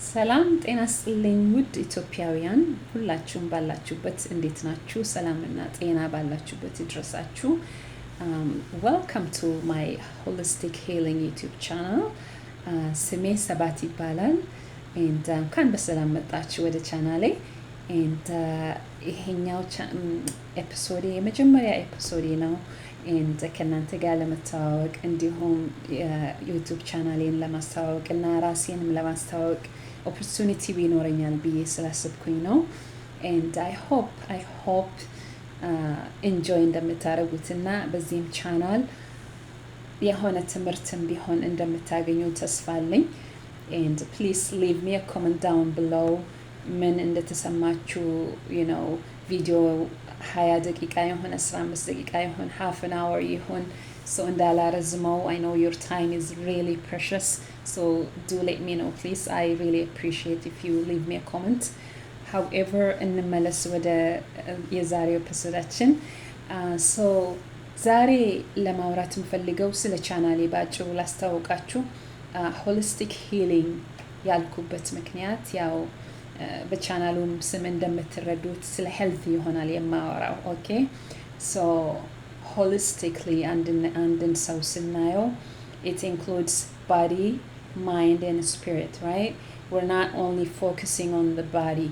ሰላም ጤና ይስጥልኝ ውድ ኢትዮጵያውያን ሁላችሁም ባላችሁበት እንዴት ናችሁ? ሰላምና ጤና ባላችሁበት ይድረሳችሁ። Welcome to my holistic healing YouTube channel. ስሜ ሰባት ይባላል and እንኳን በሰላም መጣችሁ ወደ ቻናሌ and ይሄኛው ኤፒሶድ የመጀመሪያ ኤፒሶድ ነው and ከእናንተ ጋር ለመተዋወቅ እንዲሁም ዩቲዩብ ቻናሌን ለማስተዋወቅ እና ራሴንም ለማስተዋወቅ opportunity ቢኖረኛል ብዬ ስላሰብኩኝ ነው and I hope enjoy እንደምታደርጉትና በዚህም ቻናል የሆነ ትምህርትም ቢሆን እንደምታገኙ ተስፋ አለኝ and please leave me a comment down below ምን እንደተሰማችሁ ቪዲዮ 20 ደቂቃ ይሁን 15 ደቂቃ ይሁን half an hour ይሁን so እንዳላረዝመው I know your time is really precious so do let me know please I really appreciate if you leave me a comment however እንመለስ ወደ የዛሬው ኤፒሶዳችን so ዛሬ ለማውራት የምፈልገው ስለ ቻናሌ ባጭሩ ላስተዋውቃችሁ holistic healing ያልኩበት ምክንያት ያው በቻናሉም ስም እንደምትረዱት ስለ health ይሆናል የማወራው okay so holistically and ሰው ስናየው it includes body mind and spirit right we're not only focusing on the body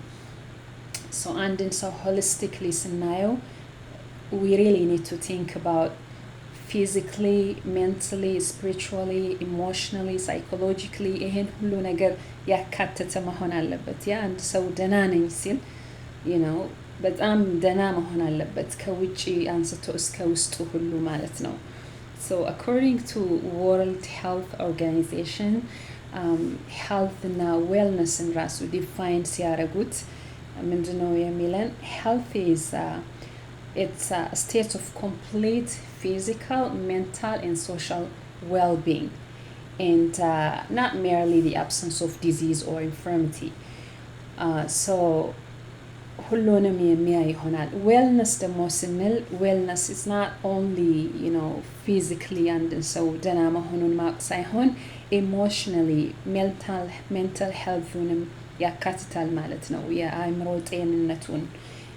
so and so holistically ስናየው we really need to think about physically mentally spiritually emotionally psychologically ይሄን ሁሉ ነገር ያካተተ መሆን አለበት ያ አንድ ሰው ደና ነኝ ሲል በጣም ደና መሆን አለበት ከውጪ አንስቶ እስከ ውስጡ ሁሉ ማለት ነው so according to World Health Organization health እና wellness and ራሱ define ሲያረጉት ምንድነው የሚለን health is it's a state of complete physical, mental and social well-being and not merely the absence of disease or infirmity so ሁሉንም የሚያይ ይሆናል wellness ደግሞ ስንል wellness is not only physically and so ደና መሆኑን ማወቅ ሳይሆን emotionally mental healthንም ያካትታል ማለት ነው የአእምሮ ጤንነቱን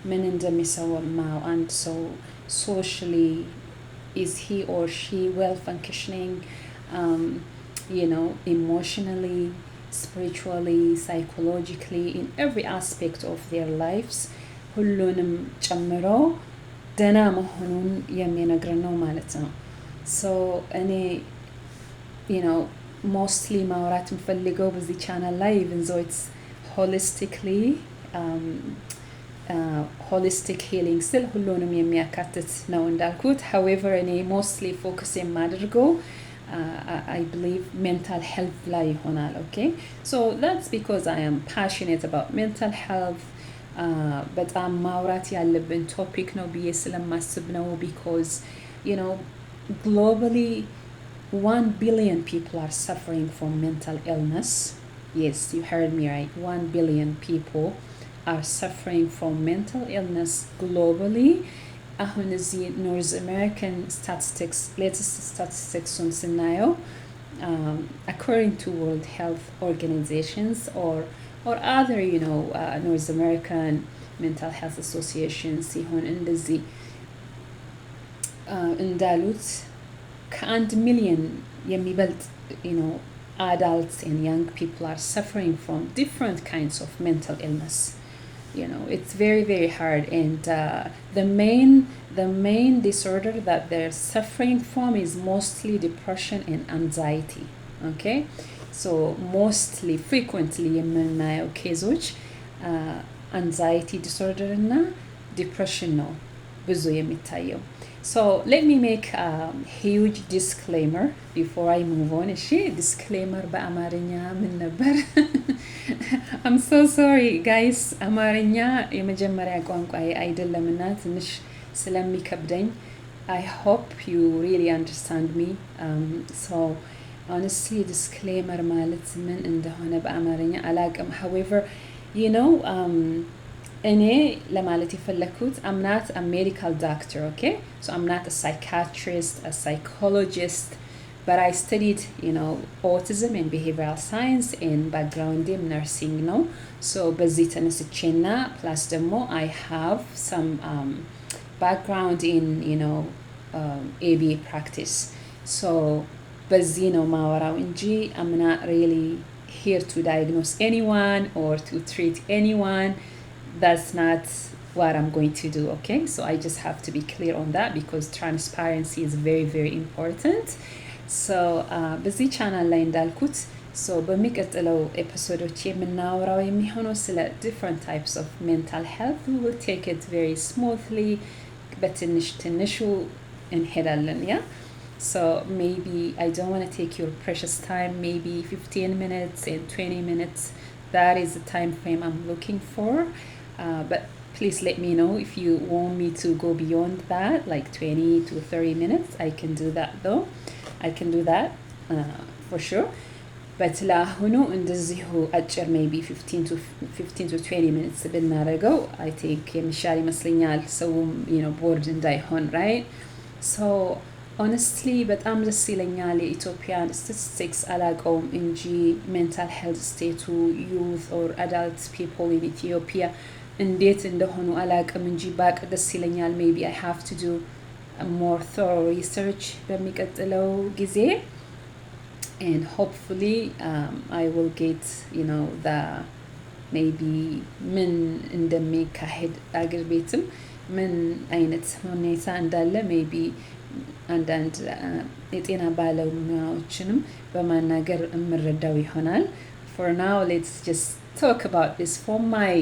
ምን እንደሚሰማው አንድ ሰው socially is he or she well functioning emotionally spiritually psychologically in every aspect of their lives ሁሉንም ጨምሮ ደና መሆኑን የሚነግረን ነው ማለት ነው so እኔ mostly ማውራት የምፈልገው በዚህ ቻናል ላይ even though it's holistically holistic healing still ሁሉንም የሚያካትት ነው እንዳልኩት however እኔ mostly focus የማደርገው I believe mental health ላይ ይሆናል okay so that's because I am passionate about mental health በጣም ማውራት ያለብን ቶፒክ ነው ብዬ ስለማስብ ነው because globally 1 billion people are suffering from mental illness yes you heard me right 1 billion people are suffering from mental illness globally አሁን እዚህ North American statistics latest statistics ስናየው according to World Health Organizations or other North American mental health associations ሲሆን እንደዚህ እንዳሉት ከ1 ሚሊዮን የሚበልጥ adults and young people are suffering from different kinds of mental illness it's very very hard and the main disorder that they're suffering from is mostly depression and anxiety okay so mostly frequently የምናየው ኬዞች anxiety disorder እና depression ነው ብዙ የሚታየው so let me make a huge disclaimer before I move on እሺ disclaimer በአማርኛ ምን ነበር I'm so sorry guys አማርኛ የመጀመሪያ ቋንቋዬ አይደለምና ትንሽ ስለሚከብደኝ I hope you really understand me so honestly disclaimer ማለት ምን እንደሆነ በአማርኛ አላቅም however እኔ ለማለት የፈለኩት I'm not a medical doctor okay so I'm not a psychiatrist a psychologist but I studied, autism and behavioral science and background in nursing, So በዚህ ተነስቼና plus ደግሞ I have some background in, ABA practice. So በዚህ ነው ማወራው እንጂ I'm not really here to diagnose anyone or to treat anyone. That's not what I'm going to do, okay? So I just have to be clear on that because transparency is very, very important. So በዚህ ቻናል ላይ እንዳልኩት so በሚቀጥለው ኤፒሶዶች የምናወራው የሚሆነው ስለ different types of mental health. We will take it very smoothly በትንሹ እንሄዳለን, yeah? So maybe I don't want to take your precious time, maybe 15 minutes and 20 minutes. That is the time frame I'm looking for. But please let me know if you want me to go beyond that, like 20 to 30 minutes. I can do that though. I can do that for sure. But ለአሁኑ እንደዚሁ አጭር maybe 15 to 20 minutes ብናደርገው I think የሚሻል ይመስለኛል ሰውም bored እንዳይሆን, right? So honestly በጣም ደስ ይለኛል የኢትዮጵያን statistics አላውቀውም እንጂ mental health state youth or adult people in Ethiopia እንዴት እንደሆኑ አላውቅም እንጂ ባቅ ደስ ይለኛል. Maybe I have to do a more thorough research በሚቀጥለው ጊዜ and hopefully I will get the maybe ምን እንደሚካሄድ አገር ቤትም ምን አይነት ሁኔታ እንዳለ maybe አንዳንድ የጤና ባለሙያዎችንም በማናገር እምረዳው ይሆናል. For now let's just talk about this from my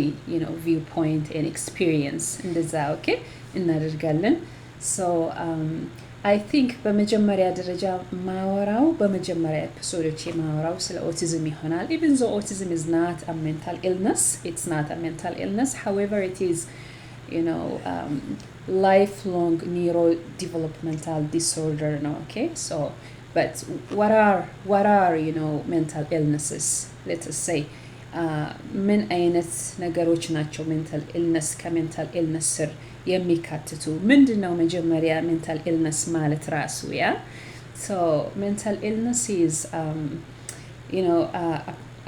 viewpoint and experience እንደዛ okay እናደርጋለን. So I think በመጀመሪያ ደረጃ ማወራው በመጀመሪያ ኤፒሶዶች ማወራው ስለ autism ይሆናል. Even though autism is not a mental illness, it's not a mental illness. However, it is lifelong neurodevelopmental disorder, okay? So but what are mental illnesses? Let us say ምን አይነት ነገሮች ናቸው mental illness ከmental illness ስር የሚካተቱ ምንድነው መጀመሪያ mental illness ማለት ራሱ ያ? So mental illness is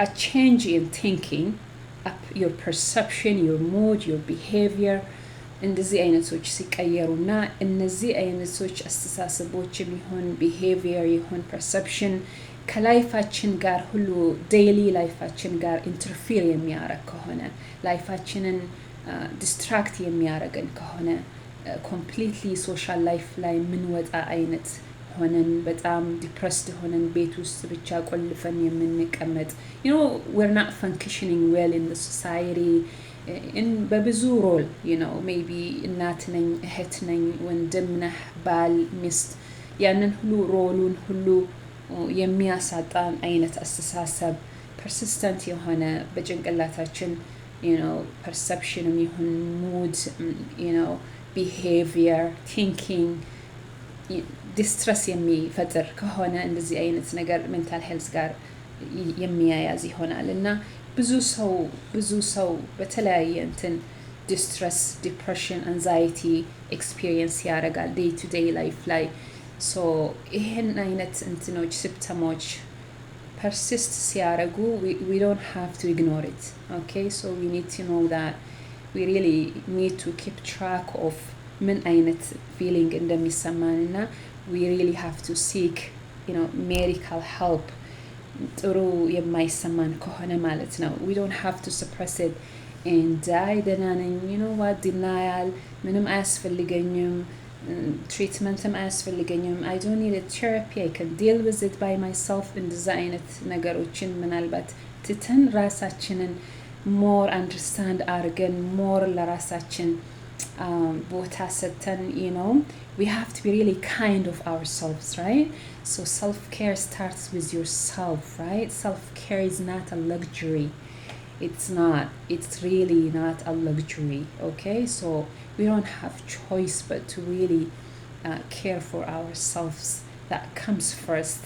a change in thinking, your perception, your mood, your behavior. እንደዚህ አይነቶች ሲቀየሩና እነዚህ አይነቶች አስተሳሰቦች የሚሆን behavior ይሆን perception ከላይፋችን ጋር ሁሉ daily ላይፋችን ጋር interfere የሚያደርግ ከሆነ ላይፋችንን distract የሚያደርገን ከሆነ completely social life ላይ ምንወጣ አይነት ሆነን በጣም depressed ሆነን ቤት ውስጥ ብቻ ቆልፈን የምንቀመጥ we're not functioning well in the society in በብዙ ሮል maybe እናት ነኝ እህት ነኝ ወንድም ነህ ባል ሚስት ያንን ሁሉ ሮሉን ሁሉ የሚያሳጣን አይነት አስተሳሰብ persistent የሆነ በጭንቅላታችን perception ይሁን mood behavior thinking distress የሚፈጥር ከሆነ እንደዚህ አይነት ነገር mental health ጋር የሚያያዝ ይሆናልና ብዙ ሰው በተለያየ እንትን distress depression anxiety experience ያደርጋል day to day life ላይ. So ይሄን አይነት እንትኖች symptoms persist ሲያደርጉ we don't have to ignore it, okay? So we need to know that we really need to keep track of ምን አይነት feeling እንደሚሰማንና we really have to seek medical help ጥሩ የማይሰማን ከሆነ ማለት ነው. We don't have to suppress it and die ደህና ነኝ what denial ምንም አያስፈልገኝም treatmenትም አያስፈልገኝም I don't need a therapy I can deal with it by myself እንደዛ አይነት ነገሮችን ምናልባት ትተን ራሳችንን more understand አድርገን more ለራሳችን ቦታ ሰጥተን we have to be really kind of ourselves, right? So self-care starts with yourself, right? Self-care is not a luxury. It's really not a luxury, okay? So we don't have choice but to really care for ourselves. That comes first.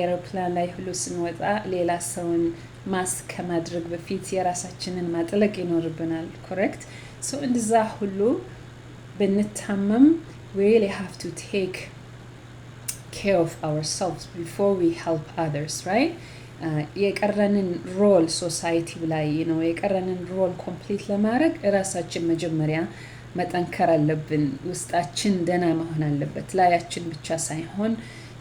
aeroplane ላይ ሁሉ ስንወጣ ሌላ ሰውን ማስክ ከማድረግ በፊት የራሳችንን ማጥለቅ ይኖርብናል, correct? So እንደዛ ሁሉ ብንታመም we really have to take care of ourselves before we help others, right? የቀረንን ሮል ሶሳይቲ ላይ የቀረንን ሮል ኮምፕሊት ለማድረግ ራሳችን መጀመሪያ መጠንከር አለብን። ውስጣችን ደህና መሆን አለበት። ላያችን ብቻ ሳይሆን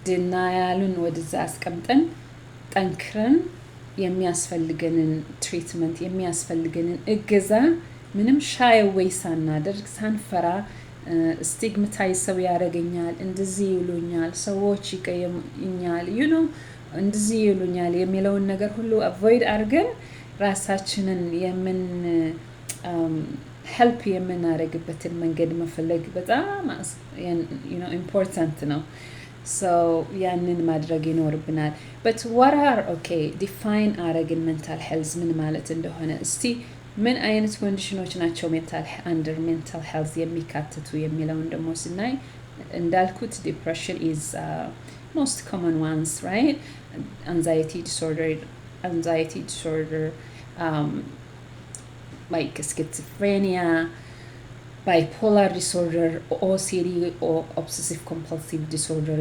ዲናያሉን ወደዛ አስቀምጠን ጠንክረን የሚያስፈልገንን ትሪትመንት የሚያስፈልገንን እገዛ ምንም ሻይ ወይ ሳናደርግ ሳንፈራ ስቲግማታይዝ ሰው ያደርገኛል፣ እንደዚህ ይሉኛል፣ ሰዎች ይቀየሙኛል፣ እንደዚህ ይሉኛል የሚለውን ነገር ሁሉ አቮይድ አድርገን ራሳችንን ሄልፕ የምናደርግበትን መንገድ መፈለግ በጣም ኢምፖርታንት ነው። So ያንን ማድረግ ይኖርብናል። but what are define አረግን mental health ምን ማለት እንደሆነ እስቲ ምን አይነት ኮንዲሽኖች ናቸው under mental health የሚካተቱ የሚለውን ደግሞ ስናይ እንዳልኩት depression is most common ones, right? anxiety disorder, like schizophrenia, bipolar disorder, OCD or obsessive compulsive disorder,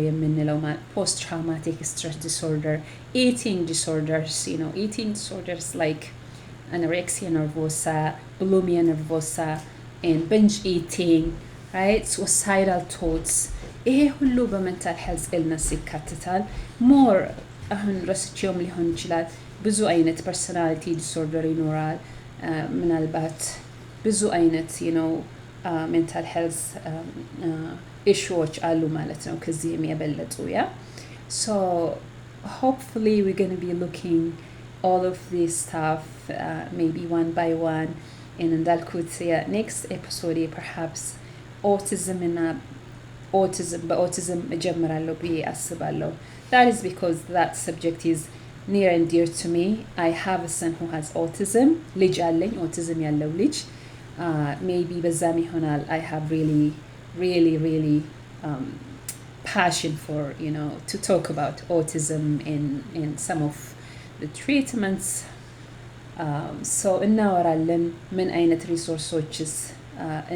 post-traumatic stress disorder, eating disorders, eating disorders like anorexia nervosa, bulimia nervosa, and binge eating, right? Suicidal thoughts. ይሄ ሁሉ በሜንታል ሄልዝ ኢልነስ ይካተታል። ሞር አሁን ረስቼውም ሊሆን ይችላል። ብዙ አይነት ፐርሰናሊቲ ዲስኦርደር ይኖራል። ምናልባት ብዙ አይነት ሜንታል ሄልዝ ኢሹዎች አሉ ማለት ነው ከዚህም የበለጡ ያ so hopefully we're going to be looking all of this stuff maybe one by one, and እንዳልኩት next episode perhaps autism በautism እጀምራለሁ ብዬ አስባለሁ። that is because that subject is near and dear to me. I have a son who has autism. ልጅ አለኝ autism ያለው ልጅ maybe በዛም ይሆናል I have really passion for to talk about autism and some of the treatments. so እናወራለን ምን አይነት ሪሶርሶችስ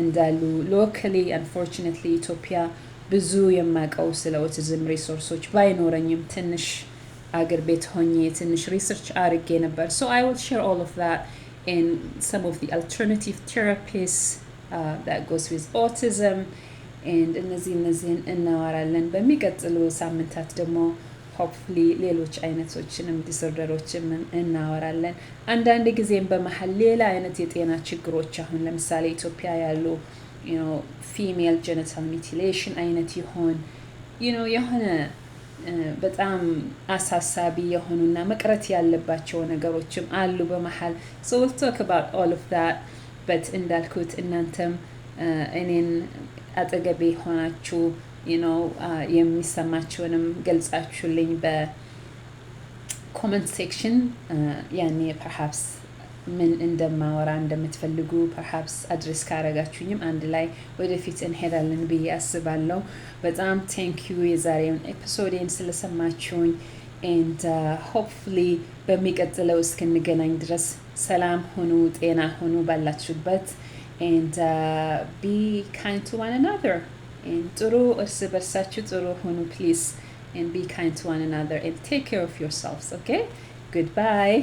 እንዳሉ locally. unfortunately ኢትዮጵያ ብዙ የማውቀው ስለ autism ሪሶርሶች ባይኖረኝም ትንሽ አገር ቤት ሆኜ ትንሽ ሪሰርች አድርጌ ነበር. so I will share all of that and some of the alternative therapies that goes with autism, and እነዚህን እናወራለን። በሚቀጥሉ ሳምንታት ደግሞ hopefully ሌሎች አይነቶችንም ዲስኦርደሮችም እናወራለን። አንዳንድ ጊዜም በመሃል ሌላ አይነት የጤና ችግሮች አሁን ለምሳሌ ኢትዮጵያ ያሉ female genital mutilation አይነት የሆነ በጣም አሳሳቢ የሆኑና መቅረት ያለባቸው ነገሮችም አሉ በመሃል. so we'll talk about all of that, but እንዳልኩት እናንተም እኔን አጠገቤ ሆናችሁ የሚሰማችሁንም ገልጻችሁልኝ በኮመንት ሴክሽን ያኔ perhaps ምን እንደማወራ እንደምትፈልጉ perhaps አድሬስ ካረጋችሁኝም አንድ ላይ ወደፊት እንሄዳለን ብዬ አስባለሁ። በጣም thank you የዛሬውን ኤፒሶድን ስለሰማችሁኝ, and hopefully በሚቀጥለው እስክንገናኝ ድረስ ሰላም ሁኑ፣ ጤና ሁኑ ባላችሁበት, and be kind to one another. and ጥሩ እርስ በርሳችሁ ጥሩ ሁኑ please, and be kind to one another and take care of yourselves. okay, goodbye.